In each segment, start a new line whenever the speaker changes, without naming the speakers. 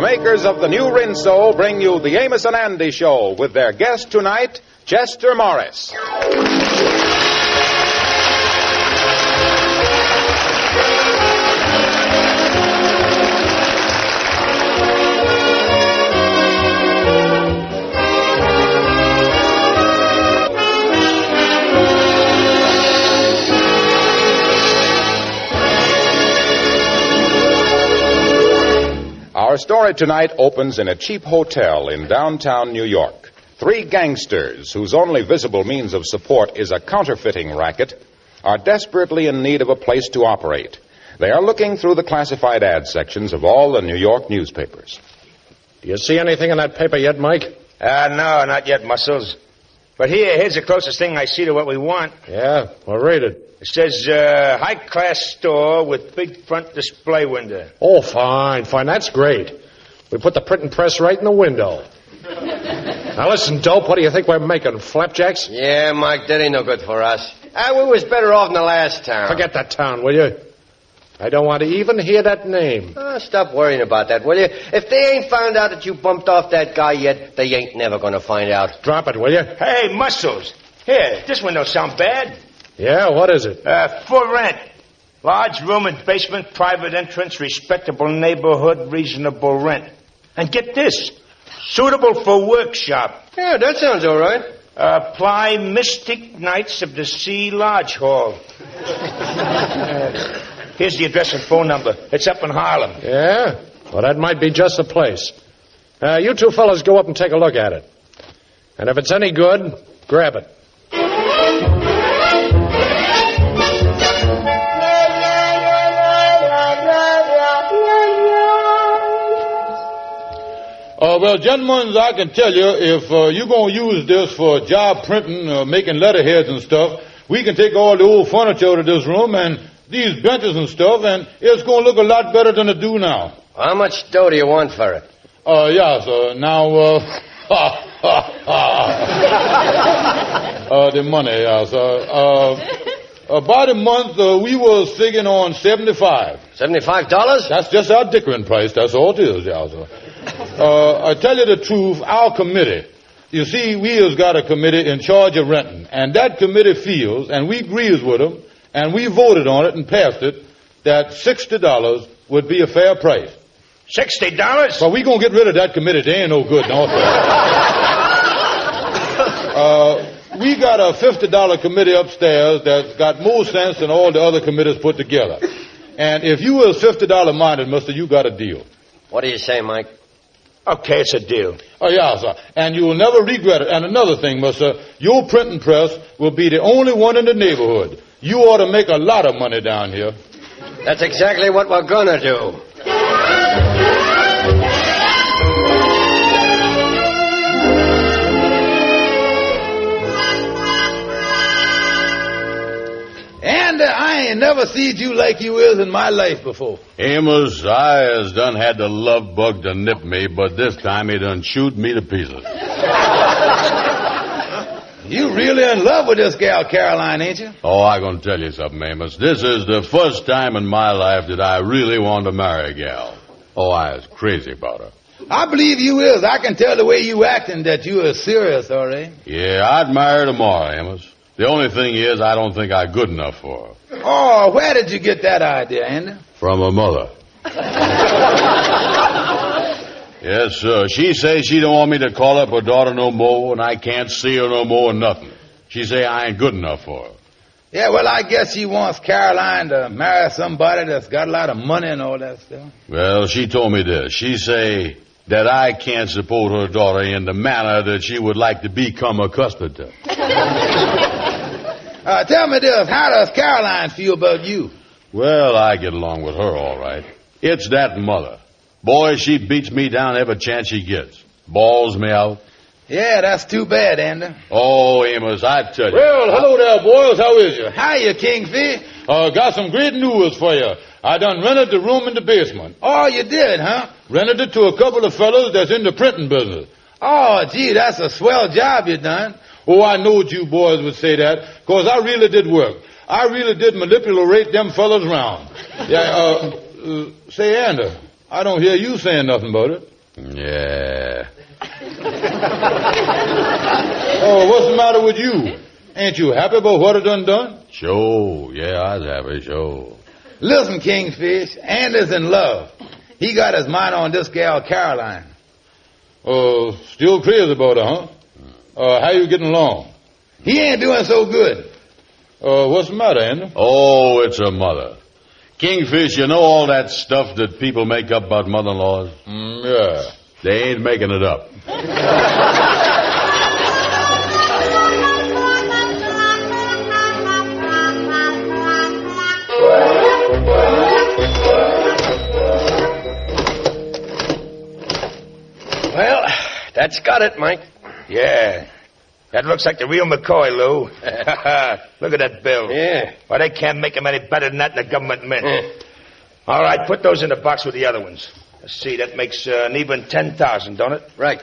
makers of the new Rinso bring you the Amos and Andy Show with their guest tonight, Chester Morris. Our story tonight opens in a cheap hotel in downtown New York. Three gangsters, whose only visible means of support is a counterfeiting racket, are desperately in need of a place to operate. They are looking through the classified ad sections of all the New York newspapers.
Do you see anything in that paper yet, Mike?
No, not yet, Muscles. But here's the closest thing I see to what we want.
Yeah? Well, read it.
It says, high-class store with big front display window.
Oh, fine. That's great. We put the printing press right in the window. Now, listen, Dope, what do you think we're making, flapjacks?
Yeah, Mike, that ain't no good for us. We was better off in the last town.
Forget that town, will you? I don't want to even hear that name.
Stop worrying about that, will you? If they ain't found out that you bumped off that guy yet, they ain't never gonna find out.
Drop it, will you?
Hey, Muscles. Here, this one don't sound bad.
Yeah, what is it?
For rent. Large room and basement, private entrance, respectable neighborhood, reasonable rent. And get this, suitable for workshop.
Yeah, that sounds all right.
Apply Mystic Knights of the Sea Lodge Hall. Here's the address and phone number. It's up in Harlem.
Yeah? Well, that might be just the place. You two fellas go up and take a look at it. And if it's any good, grab it.
Well, gentlemen, I can tell you, if you're going to use this for job printing, making letterheads and stuff, we can take all the old furniture out of this room and these benches and stuff, and it's going to look a lot better than it do now.
How much dough do you want for it?
Yeah, sir. Now, the money, yeah, sir. About a month, we was figuring on $75.
$75?
That's just our dickering price. That's all it is, yeah, sir. I tell you the truth, our committee, you see, we has got a committee in charge of renting, and that committee feels, and we agrees with them, and we voted on it and passed it, that $60 would be a fair price.
$60?
But we going to get rid of that committee. They ain't no good. No, we got a $50 committee upstairs that's got more sense than all the other committees put together. And if you was $50 minded, mister, you got a deal.
What do you say, Mike?
Okay, it's a deal.
Oh, yeah, sir. And you will never regret it. And another thing, mister, your printing press will be the only one in the neighborhood. You ought to make a lot of money down here.
That's exactly what we're gonna do.
And I ain't never seen you like you is in my life before.
Amos, I has done had the love bug to nip me, but this time he done shoot me to pieces.
You really in love with this gal, Caroline, ain't you?
Oh, I gonna tell you something, Amos. This is the first time in my life that I really want to marry a gal. Oh, I was crazy about her.
I believe you is. I can tell the way you acting that you is serious, all right?
Yeah, I'd marry her tomorrow, Amos. The only thing is, I don't think I'm good enough for her.
Oh, where did you get that idea, Andy?
From her mother. Yes, sir. She says she don't want me to call up her daughter no more, and I can't see her no more or nothing. She say I ain't good enough for her.
Yeah, well, I guess she wants Caroline to marry somebody that's got a lot of money and all that stuff.
Well, she told me this. She say that I can't support her daughter in the manner that she would like to become accustomed to.
Tell me this, how does Caroline feel about you?
Well, I get along with her all right. It's that mother. Boy, she beats me down every chance she gets. Balls me out.
Yeah, that's too bad, Andy.
Oh, Amos, I tell you.
Well, hello there, boys. How is you?
Hiya, Kingfish.
Got some great news for you. I done rented the room in the basement.
Oh, you did, huh?
Rented it to a couple of fellas that's in the printing business.
Oh, gee, that's a swell job you done.
Oh, I knowed you boys would say that, because I really did work. I really did manipulate them fellas around. Yeah, say, Andy, I don't hear you saying nothing about it.
Yeah.
Oh, what's the matter with you? Ain't you happy about what I done?
Sure. Yeah, I was happy, sure.
Listen, Kingfish, Andy's in love. He got his mind on this gal, Caroline.
Still crazy about her, huh? How you getting along?
He ain't doing so good.
What's the matter, Andy?
Oh, it's her mother. Kingfish, you know all that stuff that people make up about mother-in-laws?
Yeah.
They ain't making it up.
Well, that's got it, Mike.
Yeah. That looks like the real McCoy, Lou. Look at that bill.
Yeah.
Why, they can't make him any better than that in the government mint. All right, put those in the box with the other ones. Let's see, that makes an even 10,000, don't it?
Right.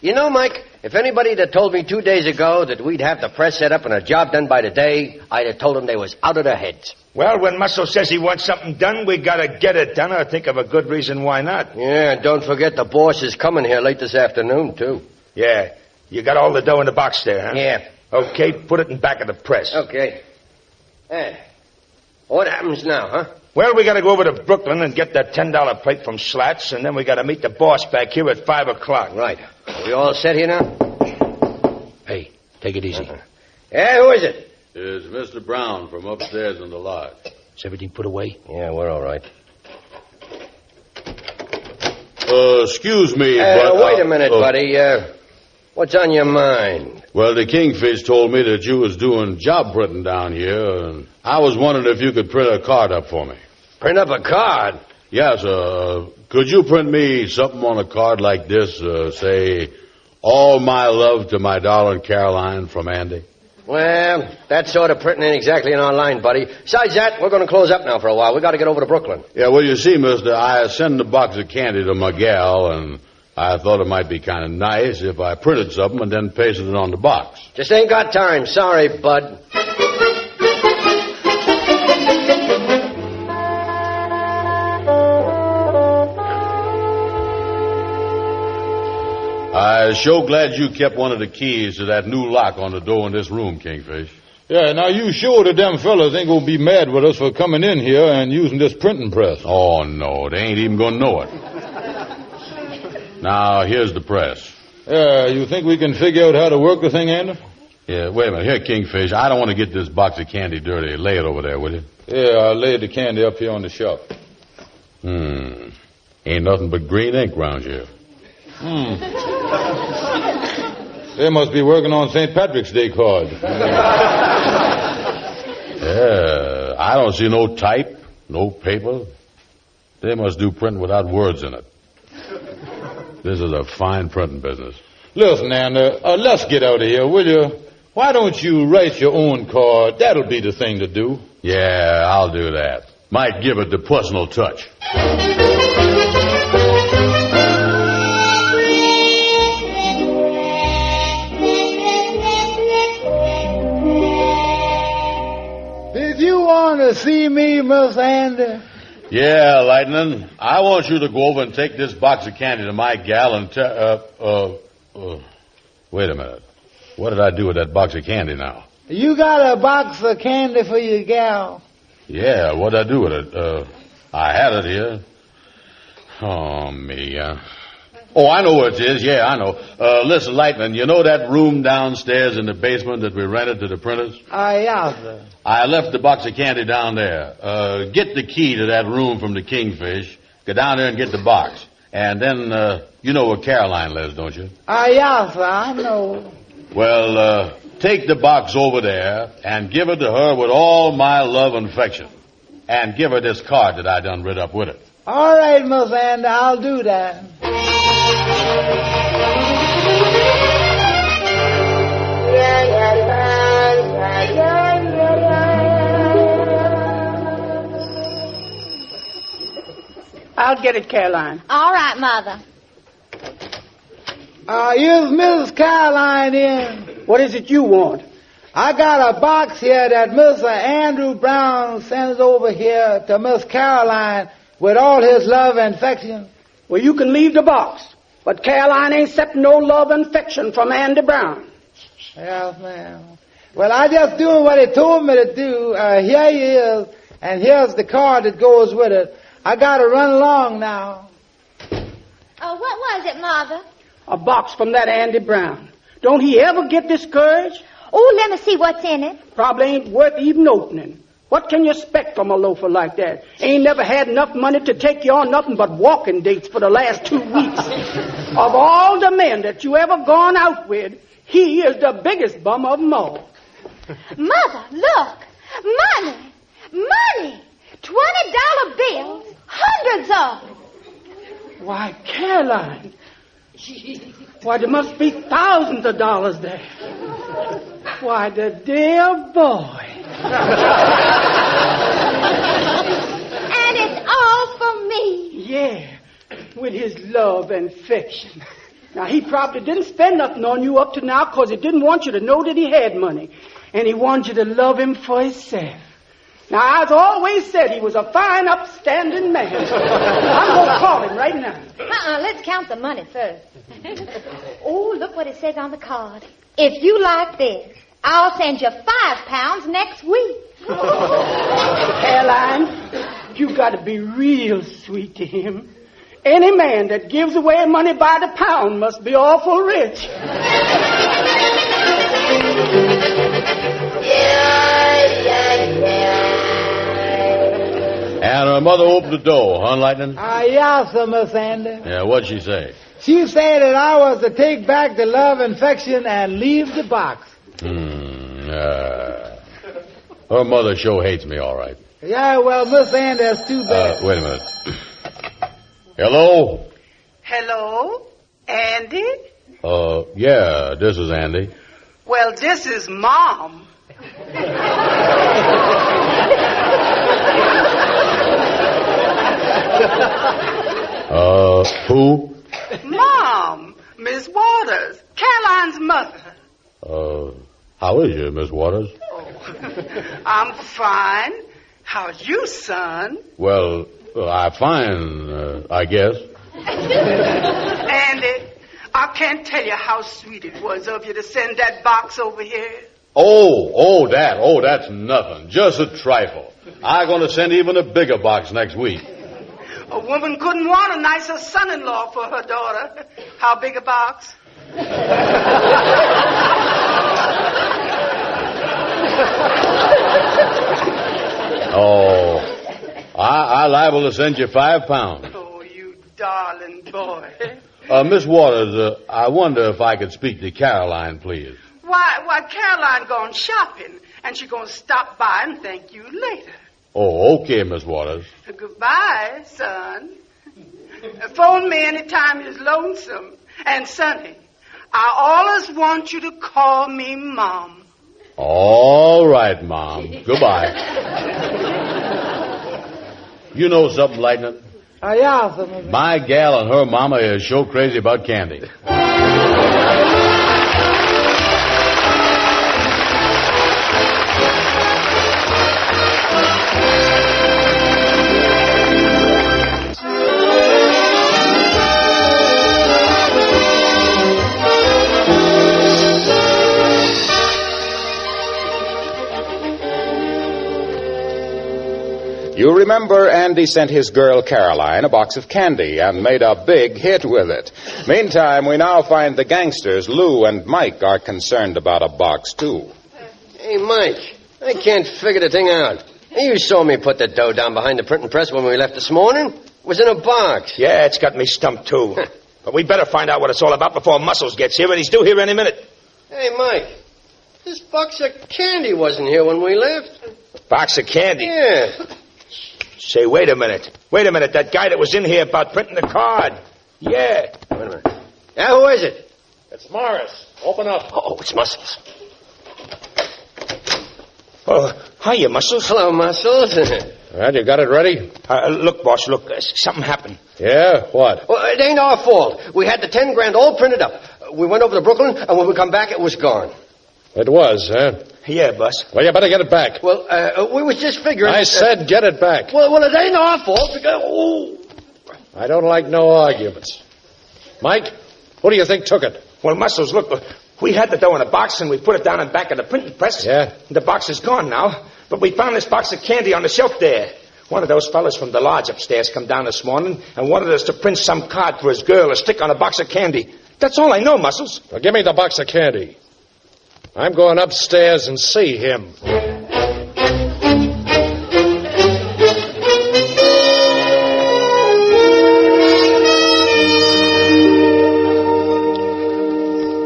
You know, Mike, if anybody had told me 2 days ago that we'd have the press set up and a job done by today, I'd have told them they was out of their heads.
Well, when Muscle says he wants something done, we gotta get it done, or think of a good reason why not.
Yeah, and don't forget the boss is coming here late this afternoon, too.
Yeah. You got all the dough in the box there, huh?
Yeah.
Okay, put it in back of the press.
Okay. What happens now, huh?
Well, we gotta go over to Brooklyn and get that $10 plate from Slats, and then we gotta meet the boss back here at 5 o'clock.
Right. Are we all set here now?
Hey, take it easy.
Yeah, who is it?
It's Mr. Brown from upstairs in the lodge.
Is everything put away?
Yeah, we're all right.
Excuse me, but...
Wait a minute, buddy. What's on your mind?
Well, the Kingfish told me that you was doing job printing down here, and I was wondering if you could print a card up for me.
Print up a card?
Yes, could you print me something on a card like this, say, all my love to my darling Caroline from Andy?
Well, that sort of printing ain't exactly in our line, buddy. Besides that, we're going to close up now for a while. We got to get over to Brooklyn.
Yeah, well, you see, mister, I sent a box of candy to my gal, and I thought it might be kind of nice if I printed something and then pasted it on the box.
Just ain't got time. Sorry, bud.
I'm sure glad you kept one of the keys to that new lock on the door in this room, Kingfish.
Yeah, now you sure that them fellas ain't gonna be mad with us for coming in here and using this printing press?
Oh, no, they ain't even gonna know it. Now, here's the press.
Yeah, you think we can figure out how to work the thing, Andy?
Yeah, wait a minute. Here, Kingfish, I don't want to get this box of candy dirty. Lay it over there, will you?
Yeah, I'll lay the candy up here on the shelf.
Ain't nothing but green ink round here.
They must be working on St. Patrick's Day card.
Yeah, I don't see no type, no paper. They must do printing without words in it. This is a fine printing business.
Listen, Andy, let's get out of here, will you? Why don't you write your own card? That'll be the thing to do.
Yeah, I'll do that. Might give it the personal touch.
Did you want to see me, Miss Andy?
Yeah, Lightning. I want you to go over and take this box of candy to my gal and wait a minute. What did I do with that box of candy now?
You got a box of candy for your gal.
Yeah, what did I do with it? I had it here. Oh, me. Oh, I know what it is. Yeah, I know. Listen, Lightning, you know that room downstairs in the basement that we rented to the printers?
Yeah, sir.
I left the box of candy down there. Get the key to that room from the Kingfish. Go down there and get the box. And then, you know where Caroline lives, don't you?
Yeah, sir, I know.
Well, take the box over there and give it to her with all my love and affection. And give her this card that I done writ up with it.
All right, Miss Andy, I'll do that.
I'll get it, Caroline.
All right, Mother.
Is Mrs. Caroline in?
What is it you want?
I got a box here that Mr. Andrew Brown sends over here to Miss Caroline with all his love and affection.
Well, you can leave the box. But Caroline ain't accepting no love and affection from Andy Brown.
Yes, ma'am. Well, I just doing what he told me to do. Here he is, and here's the card that goes with it. I got to run along now.
Oh, what was it, Mother?
A box from that Andy Brown. Don't he ever get discouraged?
Oh, let me see what's in it.
Probably ain't worth even opening. What can you expect from a loafer like that? Ain't never had enough money to take you on nothing but walking dates for the last 2 weeks. Of all the men that you ever gone out with, he is the biggest bum of them all.
Mother, look. Money. Money. $20 bills. Hundreds of them.
Why, Caroline. Why, there must be thousands of dollars there. Why, the dear boy.
And it's all for me.
Yeah, with his love and affection. Now, he probably didn't spend nothing on you up to now because he didn't want you to know that he had money. And he wanted you to love him for himself. Now, I've always said he was a fine, upstanding man. I'm going to call him right now.
Let's count the money first. Oh, look what it says on the card. If you like this, I'll send you £5 next week.
Caroline, you got to be real sweet to him. Any man that gives away money by the pound must be awful rich.
And her mother opened the door, huh, Lightning?
Yes, sir, Miss Andy.
Yeah, what'd she say?
She said that I was to take back the love and affection and leave the box.
Her mother sure hates me, all right.
Yeah, well, Miss Andy, that's too bad.
Wait a minute. Hello?
Hello? Andy?
Yeah, this is Andy.
Well, this is Mom.
Who?
Mom, Miss Waters, Caroline's mother.
How is you, Miss Waters?
Oh, I'm fine. How's you, son?
Well, I'm fine, I guess.
Andy, I can't tell you how sweet it was of you to send that box over here.
That's nothing. Just a trifle. I'm going to send even a bigger box next week.
A woman couldn't want a nicer son-in-law for her daughter. How big a box?
I'm liable to send you £5.
Oh, you darling boy.
Miss Waters, I wonder if I could speak to Caroline, please.
Why, Caroline gone shopping, and she gonna stop by and thank you later.
Oh, okay, Miss Waters.
Goodbye, son. Phone me anytime you're lonesome. And, Sonny, I always want you to call me Mom.
All right, Mom. Goodbye. You know something, Lightning?
Yeah, sir.
My gal and her mama is so crazy about candy.
You remember Andy sent his girl Caroline a box of candy and made a big hit with it. Meantime, we now find the gangsters, Lou and Mike, are concerned about a box, too.
Hey, Mike, I can't figure the thing out. You saw me put the dough down behind the printing press when we left this morning. It was in a box.
Yeah, it's got me stumped, too. But we better find out what it's all about before Muscles gets here, and he's due here any minute.
Hey, Mike, this box of candy wasn't here when we left.
Box of candy?
Yeah.
Say, wait a minute. That guy that was in here about printing the card. Yeah.
Wait a minute. Yeah, who is it?
It's Morris. Open up.
Oh, it's Muscles. Oh, hiya, Muscles.
Hello, Muscles.
Well, you got it ready?
Look, boss, something happened.
Yeah? What?
Well, it ain't our fault. We had the 10 grand all printed up. We went over to Brooklyn, and when we come back, it was gone.
It was, huh?
Yeah, boss.
Well, you better get it back.
Well, we was just figuring...
I said get it back.
Well, it ain't our fault. Because,
I don't like no arguments. Mike, who do you think took it?
Well, Muscles, look, we had the dough in a box and we put it down in back of the printing press.
Yeah?
The box is gone now, but we found this box of candy on the shelf there. One of those fellas from the lodge upstairs come down this morning and wanted us to print some card for his girl to stick on a box of candy. That's all I know, Muscles.
Well, give me the box of candy. I'm going upstairs and see him.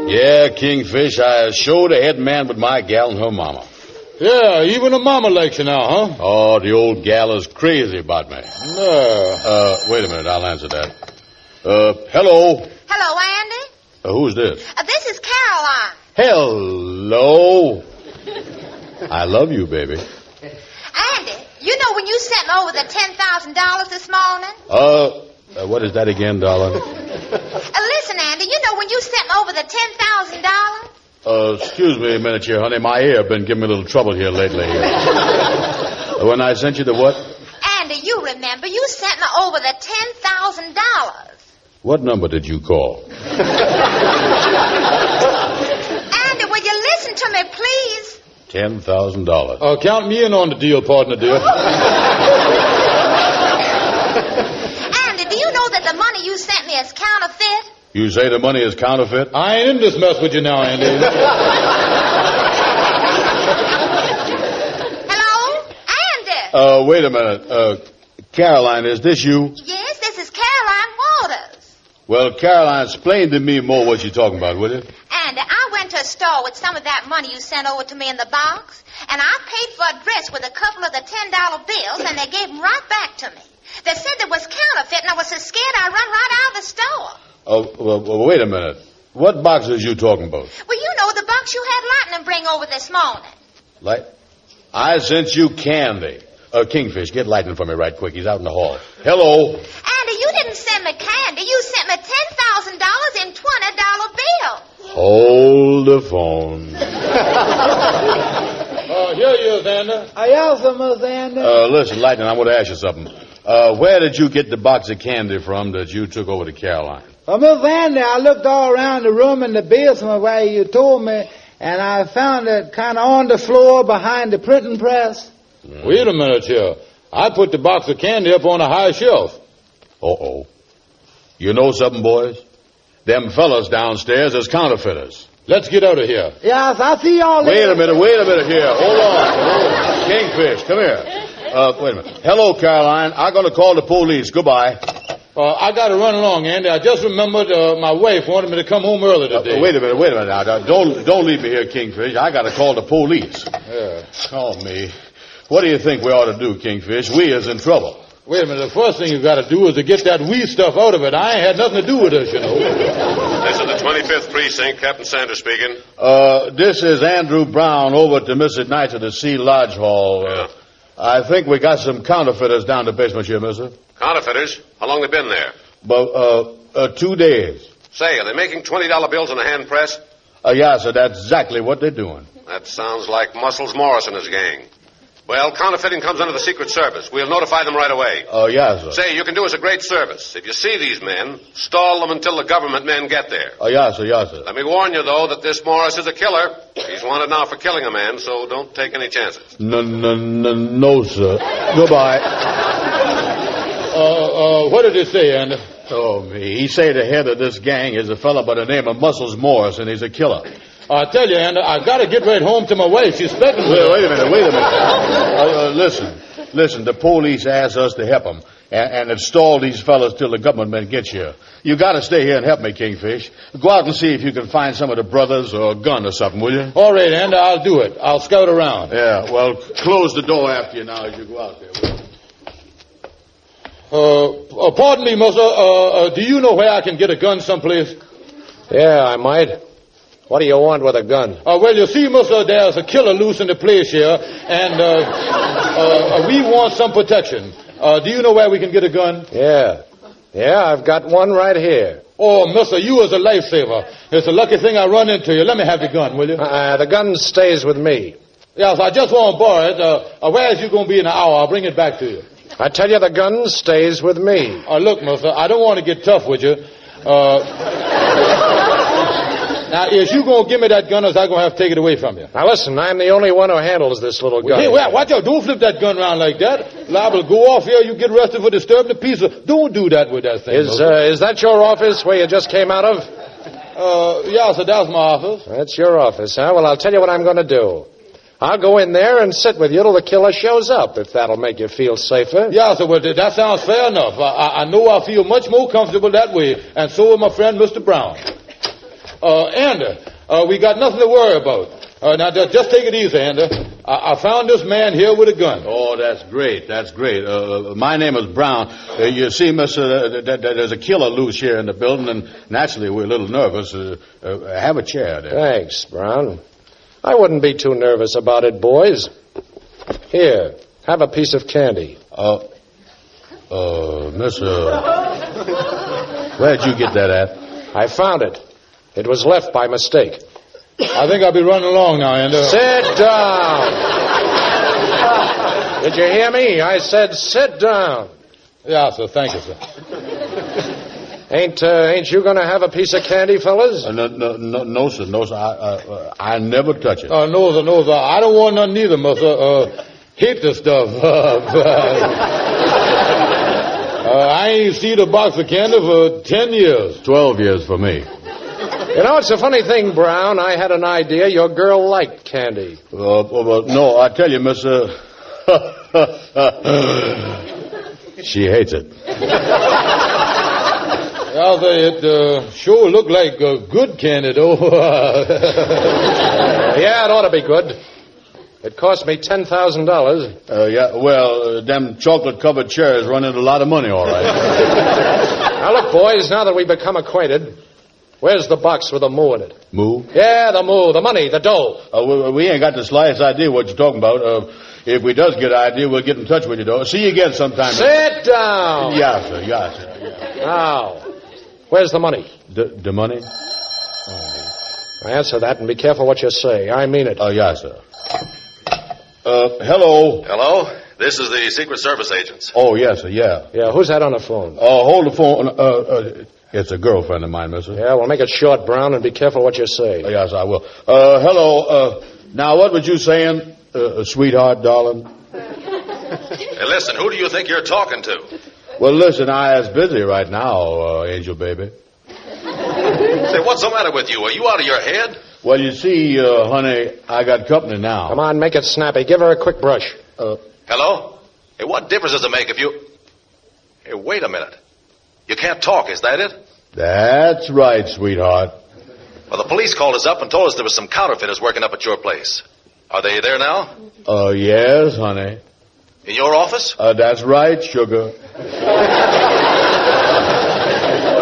Yeah, Kingfish, I showed the head man with my gal and her mama.
Yeah, even the mama likes you now, huh?
Oh, the old gal is crazy about me.
Yeah.
Wait a minute, I'll answer that. Hello?
Hello, Andy.
Who's this?
This is Caroline.
Hello? I love you, baby.
Andy, you know when you sent me over the $10,000 this morning?
What is that again, darling?
Listen, Andy, you know when you sent me over the $10,000?
Excuse me a minute here, honey. My ear been giving me a little trouble here lately. When I sent you the what?
Andy, you remember, you sent me over the $10,000.
What number did you call?
Andy, will you listen to me, please?
$10,000.
Count me in on the deal, partner, dear.
Andy, do you know that the money you sent me is counterfeit?
You say the money is counterfeit?
I ain't in this mess with you now, Andy.
Hello? Andy?
Wait a minute. Caroline, is this you?
Yes, this is Caroline Waters.
Well, Caroline, explain to me more what you're talking about, will you?
Andy, I went to a store with some of that money you sent over to me in the box, and I paid for a dress with a couple of the $10 bills, and they gave them right back to me. They said it was counterfeit, and I was so scared I run right out of the store.
Well, wait a minute. What boxes you talking about?
Well, you know the box you had Lightning bring over this morning.
I sent you candy. Kingfish, get Lightning for me right quick. He's out in the hall. Hello?
Andy, you didn't send me candy. You sent me $10,000 in $20 bills.
Hold the phone.
Here you is, Andy.
Yes, Miss Andy.
Listen, Lightning, I want to ask you something. Where did you get the box of candy from that you took over to Caroline?
Well, Miss Andy, I looked all around the room in the basement where you told me, and I found it kind of on the floor behind the printing press.
Wait a minute here. I put the box of candy up on a high shelf.
Uh-oh. You know something, boys? Them fellas downstairs is counterfeiters.
Let's get out of here.
Yes, I see y'all
Wait
later.
a minute here. Hold on. Kingfish, come here. Wait a minute. Hello, Caroline. I'm going to call the police. Goodbye.
I got to run along, Andy. I just remembered my wife wanted me to come home early today.
Wait a minute now. Don't leave me here, Kingfish. I got to call the police.
Yeah.
Oh, me. What do you think we ought to do, Kingfish? We is in trouble.
Wait a minute. The first thing you got to do is to get that wee stuff out of it. I ain't had nothing to do with this, you know.
This is the 25th Precinct. Captain Sanders speaking.
This is Andrew Brown over at the Mississippi Knights of the Sea Lodge Hall.
Yeah.
I think we got some counterfeiters down the basement here, mister.
Counterfeiters? How long they been there?
But, 2 days.
Say, are they making $20 bills in a hand press?
Yeah, sir, that's exactly what they're doing.
That sounds like Muscles Morris and his gang. Well, counterfeiting comes under the Secret Service. We'll notify them right away.
Yeah, sir.
Say, you can do us a great service. If you see these men, stall them until the government men get there.
Yeah, sir.
Let me warn you, though, that this Morris is a killer. He's wanted now for killing a man, so don't take any chances.
No, sir. Goodbye.
What did he say, Andy?
Oh, me. He say the head of this gang is a fella by the name of Muscles Morris, and he's a killer.
I tell you, Andy, I got to get right home to my wife. She's expecting me.
Wait a minute. Listen, the police asked us to help them and install these fellas till the government men get here. You got to stay here and help me, Kingfish. Go out and see if you can find some of the brothers or a gun or something, will you?
All right, Andy, I'll do it. I'll scout around.
Yeah, well, close the door after you now as you go out there.
Pardon me, mister. Do you know where I can get a gun someplace?
Yeah, I might. What do you want with a gun?
Well, you see, mister, there's a killer loose in the place here, and we want some protection. Do you know where we can get a gun?
Yeah, I've got one right here.
Oh, mister, you is a lifesaver. It's a lucky thing I run into you. Let me have the gun, will you?
The gun stays with me.
Yes, I just want to borrow it. Where is you going to be in an hour? I'll bring it back to you.
I tell you, the gun stays with me.
Look, mister, I don't want to get tough with you. Now, is you going to give me that gun, or is I going to have to take it away from you?
Now, listen, I'm the only one who handles this little gun.
Hey, watch out. Don't flip that gun around like that. Liable to go off here. You get arrested for disturbing the peace. Don't do that with that thing.
Is that your office where you just came out of?
Yeah, sir, that's my office.
That's your office, huh? Well, I'll tell you what I'm going to do. I'll go in there and sit with you till the killer shows up, if that'll make you feel safer.
Yeah, sir, well, that sounds fair enough. I know I feel much more comfortable that way, and so will my friend, Mr. Brown. Andy, we got nothing to worry about. Now, just take it easy, Andy. I found this man here with a gun.
Oh, that's great. That's great. My name is Brown. You see, mister, there's a killer loose here in the building, and naturally we're a little nervous. Have a chair there.
Thanks, Brown. I wouldn't be too nervous about it, boys. Here, have a piece of candy.
Mister, where'd you get that at?
I found it. It was left by mistake.
I think I'll be running along now, Andy.
Sit down. Did you hear me? I said sit down.
Yeah, sir. Thank you, sir.
Ain't you going to have a piece of candy, fellas?
No, sir. I never touch it.
No, sir. I don't want none neither, mister. Hate the stuff. I ain't seen a box of candy for 10 years.
12 years for me.
You know, it's a funny thing, Brown. I had an idea your girl liked candy.
No, I tell you, mister, she hates it.
Yeah, it sure looked like good candy, though.
Yeah, it ought to be good. It cost me $10,000.
Yeah, well, them chocolate-covered chairs run into a lot of money, all right.
Now, look, boys, now that we've become acquainted, where's the box with the moo in it?
Moo?
Yeah, the moo, the money, the dough.
We ain't got the slightest idea what you're talking about. If we does get an idea, we'll get in touch with you, though. See you again sometime.
Sit down.
Yeah, sir. Yeah.
Now, where's the money?
The money?
Answer that and be careful what you say. I mean it.
Yeah, sir. Hello.
Hello? This is the Secret Service agents.
Oh, yes, sir, yeah.
Yeah, who's that on the phone?
Hold the phone. It's a girlfriend of mine, mister.
Yeah, well, make it short, Brown, and be careful what you say.
Yes, I will. Hello. Now, what was you saying, sweetheart, darling?
Hey, listen, who do you think you're talking to?
Well, listen, I is busy right now, angel baby.
Say, what's the matter with you? Are you out of your head?
Well, you see, honey, I got company now.
Come on, make it snappy. Give her a quick brush.
Hello? Hey, what difference does it make if you... Hey, wait a minute. You can't talk, is that it?
That's right, sweetheart.
Well, the police called us up and told us there was some counterfeiters working up at your place. Are they there now?
Yes, honey.
In your office?
That's right, sugar.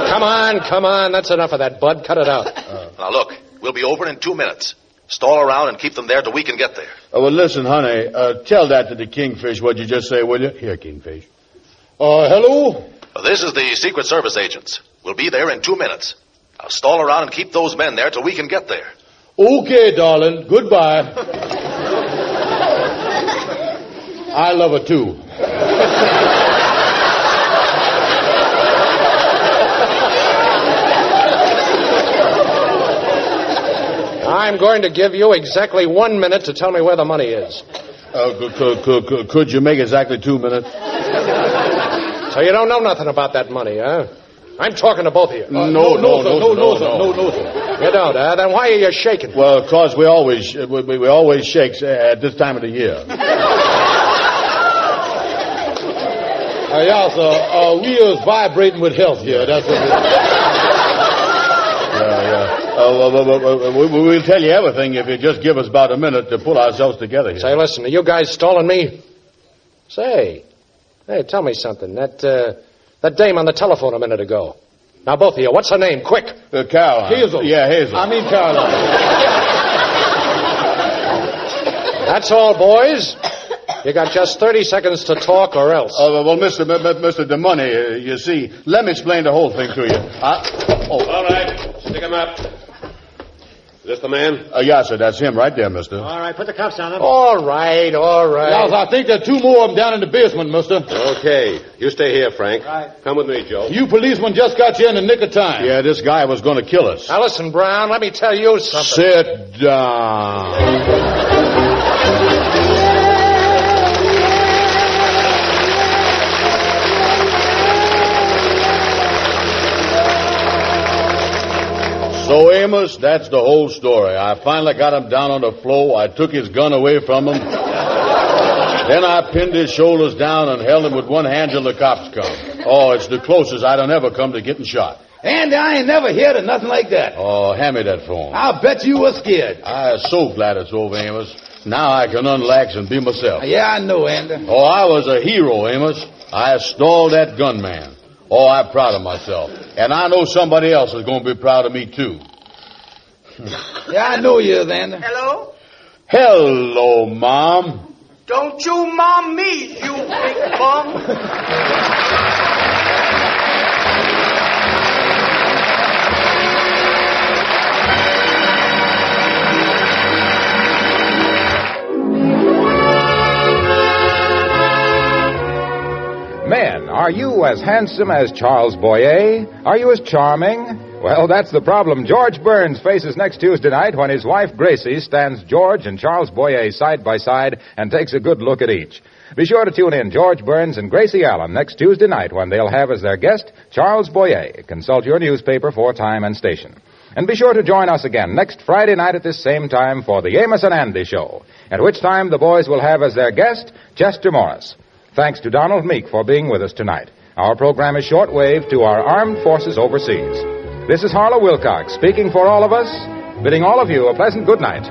Come on. That's enough of that, Bud. Cut it out.
Now, look, we'll be over in 2 minutes. Stall around and keep them there till we can get there.
Well, listen, honey, tell that to the Kingfish, what you just say, will you? Here, Kingfish.
Hello?
This is the Secret Service agents. We'll be there in 2 minutes. Now, stall around and keep those men there till we can get there.
Okay, darling. Goodbye. I love her, too.
I'm going to give you exactly 1 minute to tell me where the money is.
Could you make exactly 2 minutes?
So you don't know nothing about that money, huh? I'm talking to both of you.
No, sir.
You don't, huh? Then why are you shaking?
Well, because we always shakes at this time of the year.
Yeah, sir. We is vibrating with health here. That's what
we'll tell you everything if you just give us about a minute to pull ourselves together here.
Say, listen, are you guys stalling me? Say, hey, tell me something. That dame on the telephone a minute ago. Now, both of you, what's her name? Quick.
Caroline.
Hazel.
Yeah, Hazel.
I mean Caroline.
That's all, boys. You got just 30 seconds to talk or else.
Well, Mr. DeMoney, you see, let me explain the whole thing to you.
All right, stick 'em up.
This the man?
Yeah, sir, that's him right there, mister.
All right, put the cuffs on him.
All right, all right.
Yowza, I think there are 2 more of them down in the basement, mister.
Okay. You stay here, Frank.
Right.
Come with me, Joe.
You policemen just got here in the nick of time.
Yeah, this guy was going to kill us.
Now listen, Brown, let me tell you something.
Sit down. So, Amos, that's the whole story. I finally got him down on the floor. I took his gun away from him. Then I pinned his shoulders down and held him with one hand till the cops come. Oh, it's the closest I'd ever come to getting shot.
Andy, I ain't never heard of nothing like that.
Oh, hand me that phone.
I'll bet you were scared.
I'm so glad it's over, Amos. Now I can unlax and be myself.
Yeah, I know, Andy.
Oh, I was a hero, Amos. I stalled that gunman. Oh, I'm proud of myself. And I know somebody else is going to be proud of me, too.
Yeah, I know you is, Andy.
Hello?
Hello, Mom.
Don't you mom me, you big bum.
Men, are you as handsome as Charles Boyer? Are you as charming? Well, that's the problem George Burns faces next Tuesday night when his wife Gracie stands George and Charles Boyer side by side and takes a good look at each. Be sure to tune in George Burns and Gracie Allen next Tuesday night when they'll have as their guest Charles Boyer. Consult your newspaper for time and station. And be sure to join us again next Friday night at this same time for the Amos and Andy Show, at which time the boys will have as their guest Chester Morris. Thanks to Donald Meek for being with us tonight. Our program is shortwave to our armed forces overseas. This is Harlow Wilcox speaking for all of us, bidding all of you a pleasant good night.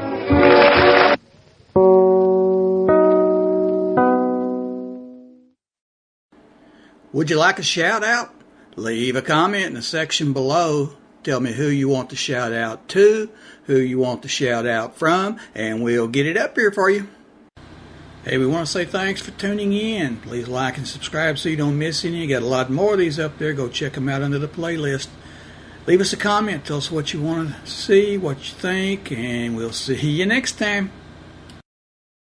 Would you like a shout out? Leave a comment in the section below. Tell me who you want to shout out to, who you want to shout out from, and we'll get it up here for you. Hey, we want to say thanks for tuning in. Please like and subscribe so you don't miss any. You got a lot more of these up there. Go check them out under the playlist. Leave us a comment. Tell us what you want to see, what you think, and we'll see you next time.